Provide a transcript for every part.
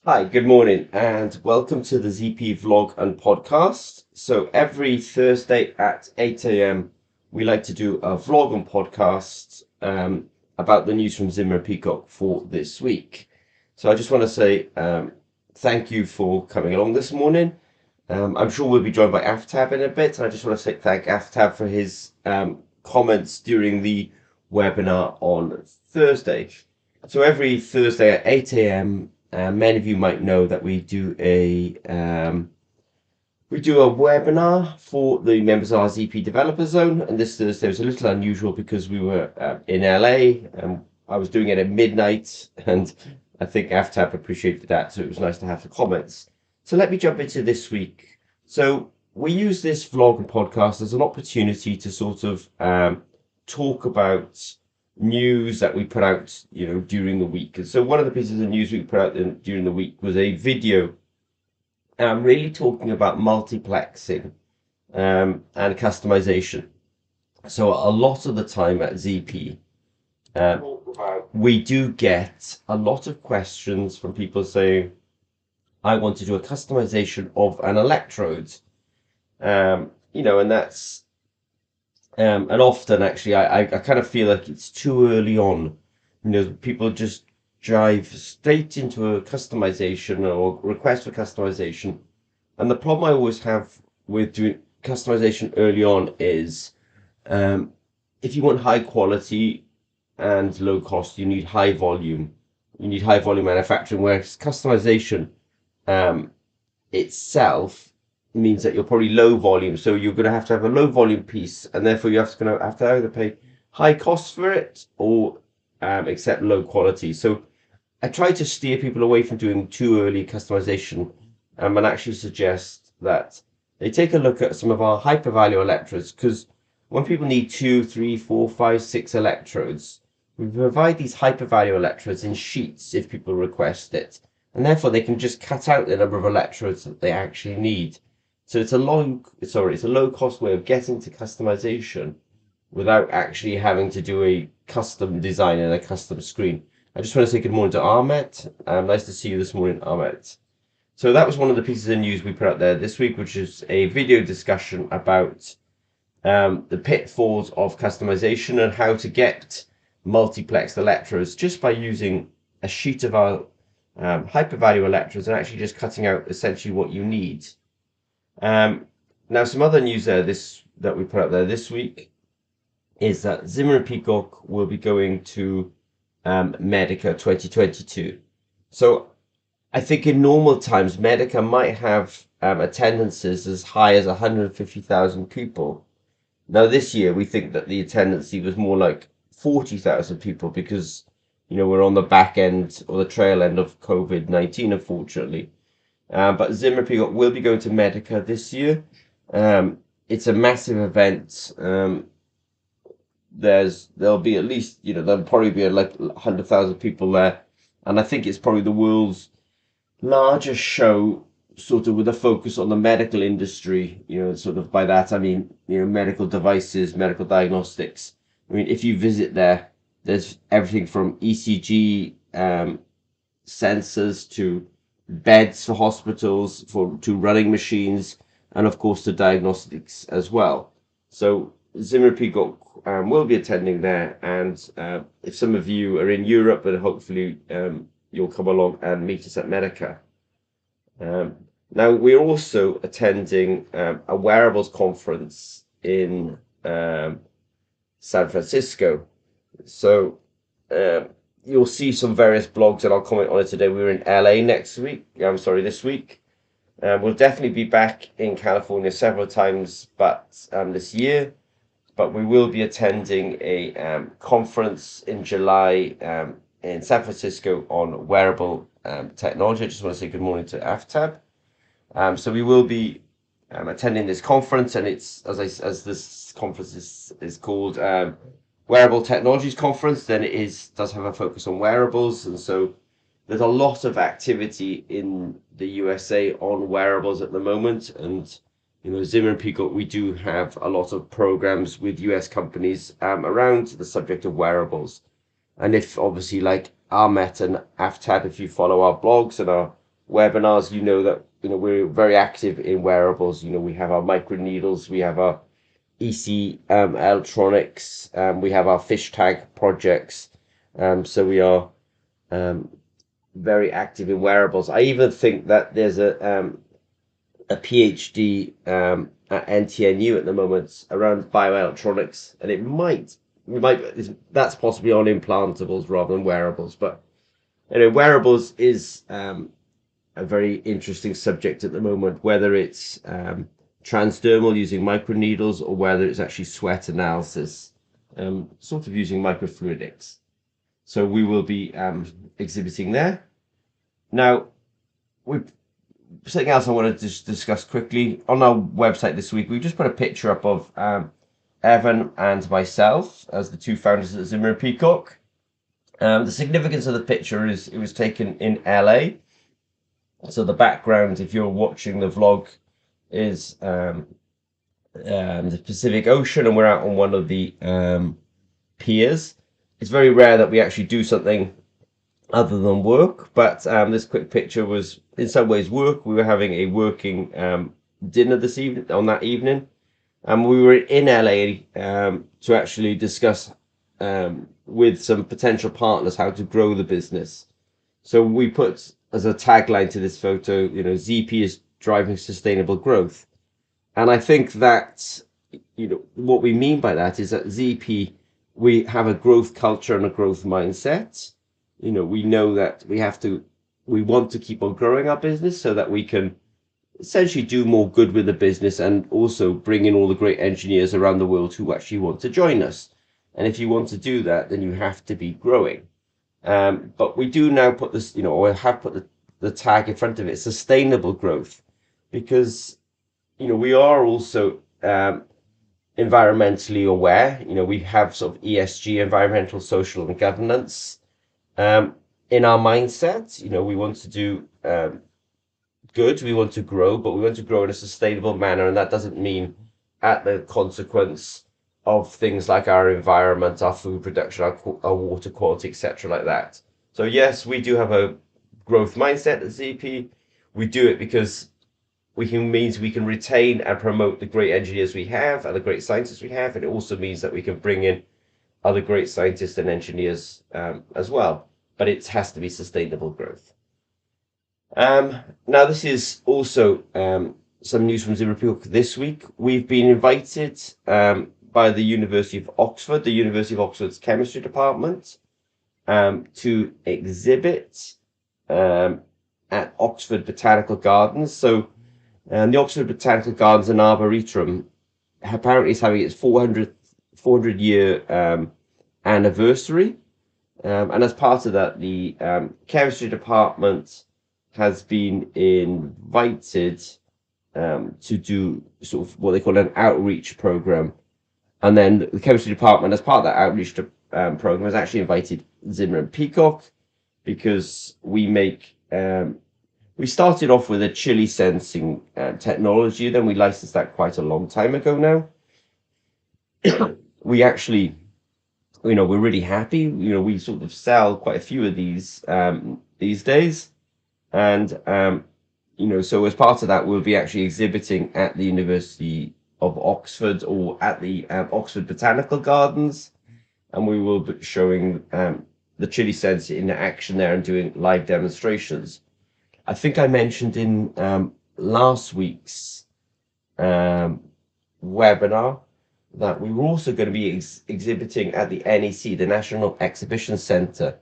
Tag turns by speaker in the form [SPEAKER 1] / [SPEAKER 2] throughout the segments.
[SPEAKER 1] Hi, good morning, and welcome to the ZP vlog and podcast. So every Thursday at 8 a.m., we like to do a vlog and podcast about the news from Zimmer Peacock for this week. So I just want to say thank you for coming along this morning. I'm sure we'll be joined by Aftab in a bit, and I just want to say thank Aftab for his comments during the webinar on Thursday. So every Thursday at 8 a.m., many of you might know that we do a webinar for the members of our ZP Developer Zone, and this Thursday was a little unusual because we were in LA, and I was doing it at midnight, and I think Aftab appreciated that, so it was nice to have the comments. So let me jump into this week. So we use this vlog and podcast as an opportunity to sort of talk about news that we put out, during the week. And so one of the pieces of news we put out during the week was a video really talking about multiplexing and customization. So a lot of the time at ZP, we do get a lot of questions from people saying, I want to do a customization of an electrode. And that's and often actually I kind of feel like it's too early on. People just drive straight into a customization or request for customization. And the problem I always have with doing customization early on is um, if you want high quality and low cost, you need high volume. You need high volume manufacturing, whereas customization um, itself means that you're probably low volume. So you're going to have a low volume piece, and therefore going to have to either pay high costs for it or accept low quality. So I try to steer people away from doing too early customization and actually suggest that they take a look at some of our hyper value electrodes, because when people need 2, 3, 4, 5, 6 electrodes, we provide these hyper value electrodes in sheets if people request it, and therefore they can just cut out the number of electrodes that they actually need. So it's a low cost way of getting to customization without actually having to do a custom design and a custom screen. I just want to say good morning to Ahmet. Nice to see you this morning, Ahmet. So that was one of the pieces of news we put out there this week, which is a video discussion about the pitfalls of customization and how to get multiplexed electrodes just by using a sheet of our hypervalue electrodes and actually just cutting out essentially what you need. Now, some other news that we put out there this week is that Zimmer and Peacock will be going to Medica 2022. So I think in normal times, Medica might have attendances as high as 150,000 people. Now this year, we think that the attendance was more like 40,000 people because, we're on the back end or the trail end of COVID-19, unfortunately. But Zimmer Peacock will be going to Medica this year. It's a massive event. There'll be at least, there'll probably be like 100,000 people there. And I think it's probably the world's largest show, sort of with a focus on the medical industry. Sort of by that I mean, medical devices, medical diagnostics. I mean, if you visit there, there's everything from ECG sensors to beds for hospitals, to running machines, and of course to diagnostics as well. So Zimmer Peacock will be attending there, and if some of you are in Europe, and hopefully you'll come along and meet us at Medica. Now we're also attending a Wearables Conference in San Francisco. So you'll see some various blogs, and I'll comment on it today. We were in LA this week. We'll definitely be back in California several times, but this year. But we will be attending a conference in July in San Francisco on wearable technology. I just want to say good morning to Aftab. So we will be attending this conference, and it's as this conference is called Wearable Technologies Conference. Then does have a focus on wearables, and so there's a lot of activity in the USA on wearables at the moment. And Zimmer and Peacock, we do have a lot of programs with US companies around the subject of wearables. And if obviously, like Ahmet and Aftab, if you follow our blogs and our webinars, you know that we're very active in wearables. We have our micro needles, we have our EC electronics, we have our fish tag projects. So we are very active in wearables. I even think that there's a PhD at NTNU at the moment around bioelectronics, and that's possibly on implantables rather than wearables. But wearables is a very interesting subject at the moment, whether it's transdermal using microneedles or whether it's actually sweat analysis, sort of using microfluidics. So we will be exhibiting there. Now, something else I wanted to just discuss quickly. On our website this week, we've just put a picture up of Evan and myself as the two founders of Zimmer and Peacock. The significance of the picture is it was taken in LA. So the background, if you're watching the vlog, is the Pacific Ocean, and we're out on one of the piers. It's very rare that we actually do something other than work, but this quick picture was in some ways work. We were having a working dinner on that evening, and we were in LA to actually discuss with some potential partners how to grow the business. So we put as a tagline to this photo, ZP is driving sustainable growth. And I think that, what we mean by that is that ZP, we have a growth culture and a growth mindset. We know that we want to keep on growing our business so that we can essentially do more good with the business and also bring in all the great engineers around the world who actually want to join us. And if you want to do that, then you have to be growing. But we do now put this, or have put the tag in front of it, sustainable growth, because, we are also environmentally aware. We have sort of ESG, environmental, social, and governance in our mindset. We want to do good, we want to grow, but we want to grow in a sustainable manner, and that doesn't mean at the consequence of things like our environment, our food production, our water quality, etc., like that. So yes, we do have a growth mindset at ZP. We do it because means we can retain and promote the great engineers we have and the great scientists we have, and it also means that we can bring in other great scientists and engineers as well. But it has to be sustainable growth. Now, this is also some news from Zimmer Peacock this week. We've been invited by the University of Oxford, the University of Oxford's chemistry department, to exhibit at Oxford Botanical Gardens. So the Oxford Botanical Gardens and Arboretum apparently is having its 400 year anniversary. And as part of that, the chemistry department has been invited to do sort of what they call an outreach program. And then the chemistry department, as part of that outreach program, has actually invited Zimmer and Peacock, because we started off with a chili sensing technology, then we licensed that quite a long time ago now. We actually, we're really happy. We sort of sell quite a few of these days. And, so as part of that, we'll be actually exhibiting at the University of Oxford, or at the Oxford Botanical Gardens. And we will be showing the chili sensor in action there and doing live demonstrations. I think I mentioned in last week's webinar that we were also going to be exhibiting at the NEC, the National Exhibition Centre.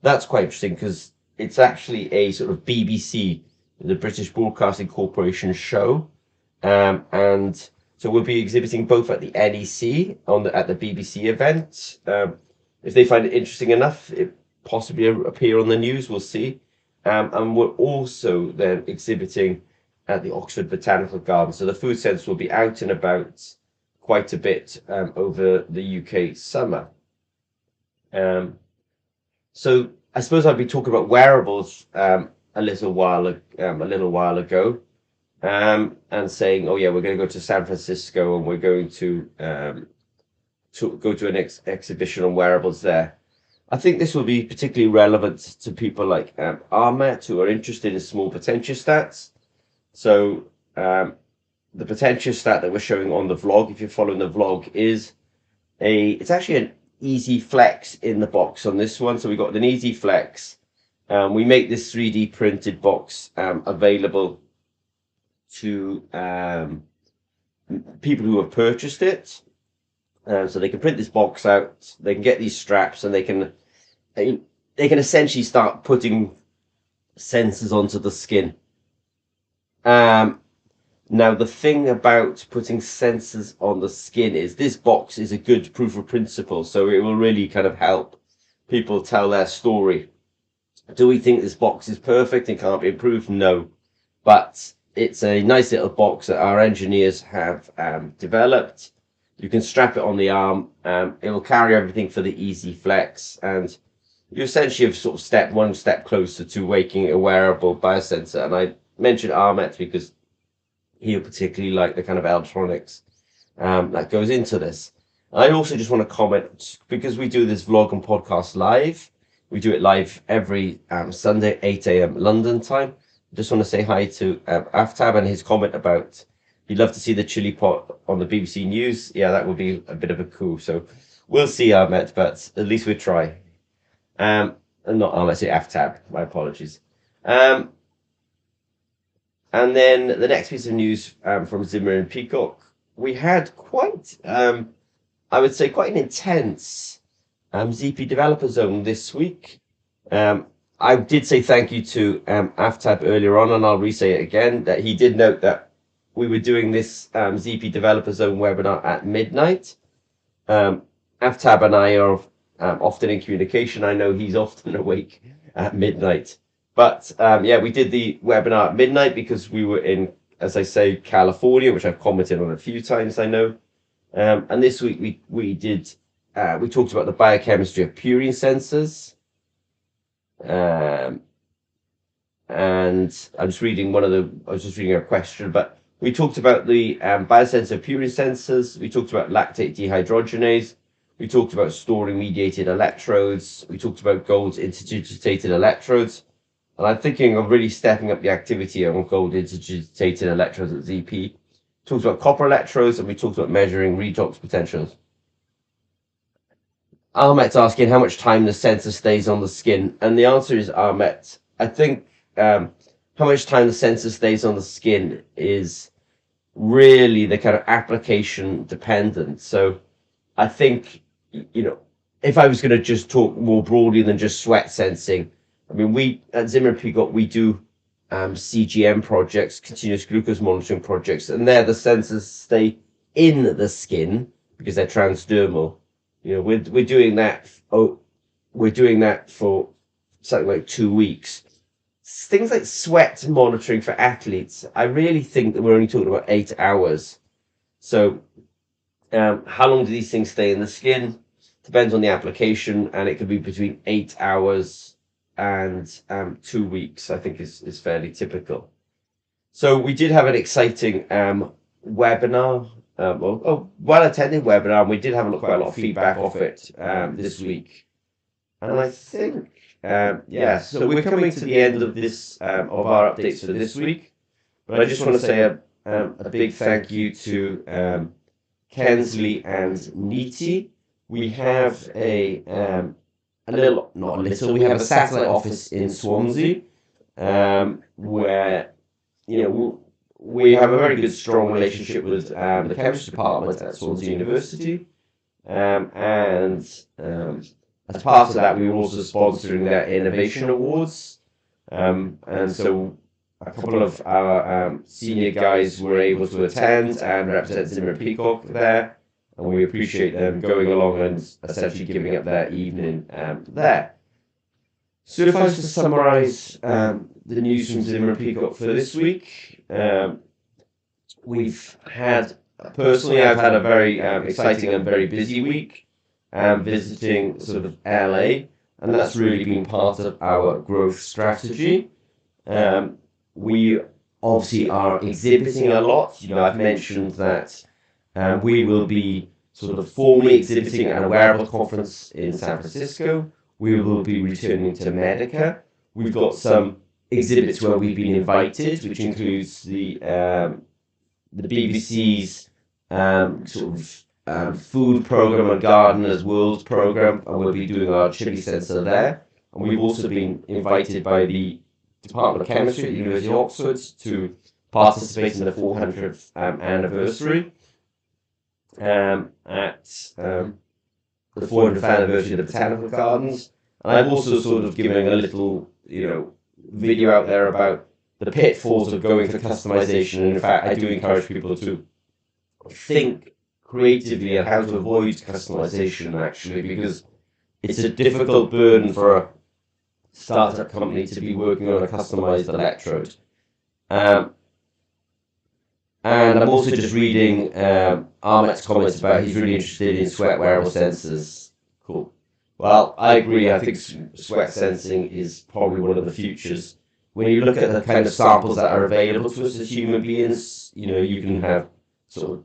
[SPEAKER 1] That's quite interesting because it's actually a sort of BBC, the British Broadcasting Corporation show. And so we'll be exhibiting both at the NEC at the BBC event. If they find it interesting enough, it possibly appear on the news, we'll see. And we're also then exhibiting at the Oxford Botanical Gardens. So the food sense will be out and about quite a bit over the UK summer. So I suppose I've been talking about wearables a little while ago, and saying, oh yeah, we're going to go to San Francisco and we're going to go to an exhibition on wearables there. I think this will be particularly relevant to people like Ahmet who are interested in small potentiostats. So the potentiostat that we're showing on the vlog, if you're following the vlog, it's actually an easy flex in the box on this one. So we got an easy flex. We make this 3D printed box available to people who have purchased it. So they can print this box out, they can get these straps, and they can essentially start putting sensors onto the skin. Now, the thing about putting sensors on the skin is this box is a good proof of principle, so it will really kind of help people tell their story. Do we think this box is perfect and can't be improved? No, but it's a nice little box that our engineers have developed. You can strap it on the arm. It will carry everything for the easy flex, and you essentially have sort of one step closer to making a wearable biosensor. And I mentioned Ahmet because he'll particularly like the kind of electronics that goes into this. I also just want to comment, because we do this vlog and podcast live. We do it live every Sunday, 8 a.m. London time. I just want to say hi to Aftab and his comment about he'd love to see the chili pot on the BBC News. Yeah, that would be a bit of a coup. So we'll see, Ahmet, but at least we'll try. Not Ahmet, say Aftab. My apologies. And then the next piece of news from Zimmer and Peacock. We had quite, I would say, quite an intense ZP Developer Zone this week. I did say thank you to Aftab earlier on, and I'll re-say it again, that he did note that we were doing this ZP Developer Zone webinar at midnight. Aftab and I are often in communication. I know he's often awake at midnight. But yeah, we did the webinar at midnight because we were in, as I say, California, which I've commented on a few times, I know. And this week we talked about the biochemistry of purine sensors. And I was just reading a question, but we talked about the biosensor of purine sensors. We talked about lactate dehydrogenase. We talked about storing mediated electrodes. We talked about gold interdigitated electrodes. And I'm thinking of really stepping up the activity on gold interdigitated electrodes at ZP. We talked about copper electrodes, and we talked about measuring redox potentials. Ahmet's asking how much time the sensor stays on the skin, and the answer is, Ahmet, I think how much time the sensor stays on the skin is really the kind of application dependent. So I think, if I was going to just talk more broadly than just sweat sensing, I mean, we at Zimmer Peacock, we do CGM projects, continuous glucose monitoring projects, and there the sensors stay in the skin because they're transdermal. We're doing that. We're doing that for something like 2 weeks. Things like sweat monitoring for athletes, I really think that we're only talking about 8 hours. So, how long do these things stay in the skin? Depends on the application, and it could be between 8 hours and 2 weeks, I think is fairly typical. So we did have an exciting webinar, well-attended webinar, and we did have quite a lot of feedback off it this week. And I think, so we're coming to the end of this of our updates for this week. But I just want to say a big thank you to Kensley and Neeti. We have we have a satellite office in Swansea, where, we have a very good, strong relationship with the chemistry department at Swansea University. And as part of that, we were also sponsoring their innovation awards. And so a couple of our senior guys were able to attend and represent Zimmer Peacock there. And we appreciate them going along and essentially giving up their evening there. So if I was to summarize the news from Zimmer Peacock for this week, we've had, personally, I've had a very exciting and very busy week visiting sort of LA, and that's really been part of our growth strategy. We obviously are exhibiting a lot. I've mentioned that we will be sort of formally exhibiting at a Wearables Conference in San Francisco We will be returning to Medica. We've got some exhibits where we've been invited, which includes the BBC's food program and Gardeners World program, and we'll be doing our chili sensor there. And we've also been invited by the Department of Chemistry at the University of Oxford to participate in the 400th anniversary at the 400th anniversary of the Botanical Gardens. And I've also sort of given a little, video out there about the pitfalls of going for customization. And in fact, I do encourage people to think creatively on how to avoid customization, actually, because it's a difficult burden for a startup company to be working on a customized electrode. And I'm also just reading Ahmet's comments about he's really interested in sweat wearable sensors. Cool. Well, I agree. I think sweat sensing is probably one of the futures. When you look at the kind of samples that are available to us as human beings, you can have sort of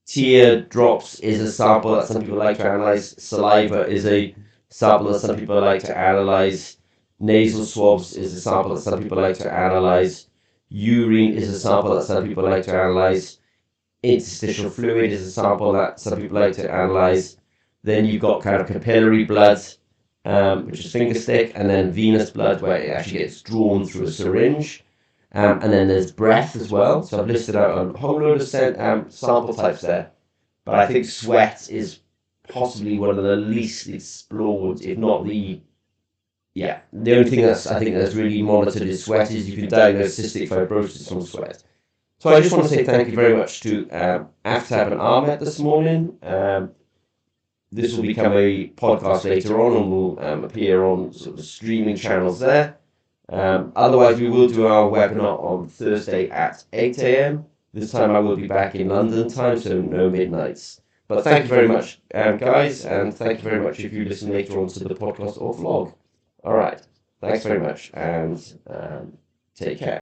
[SPEAKER 1] tear drops is a sample that some people like to analyze. Saliva is a sample that some people like to analyze. Nasal swabs is a sample that some people like to analyze. Urine is a sample that some people like to analyze. Interstitial fluid is a sample that some people like to analyze. Then you've got kind of capillary blood, which is finger stick, and then venous blood, where it actually gets drawn through a syringe. And then there's breath as well. So I've listed out a whole load of sample types there. But I think sweat is possibly one of the least explored, if not the only thing that's really monitored is sweat. Is you can diagnose cystic fibrosis from sweat. So I just want to say thank you very much to Aftab and Ahmet this morning. This will become a podcast later on and will appear on sort of streaming channels there. Otherwise, we will do our webinar on Thursday at 8 a.m. This time I will be back in London time, so no midnights. But thank you very much, guys, and thank you very much if you listen later on to the podcast or vlog. All right. Thanks very much, and take care.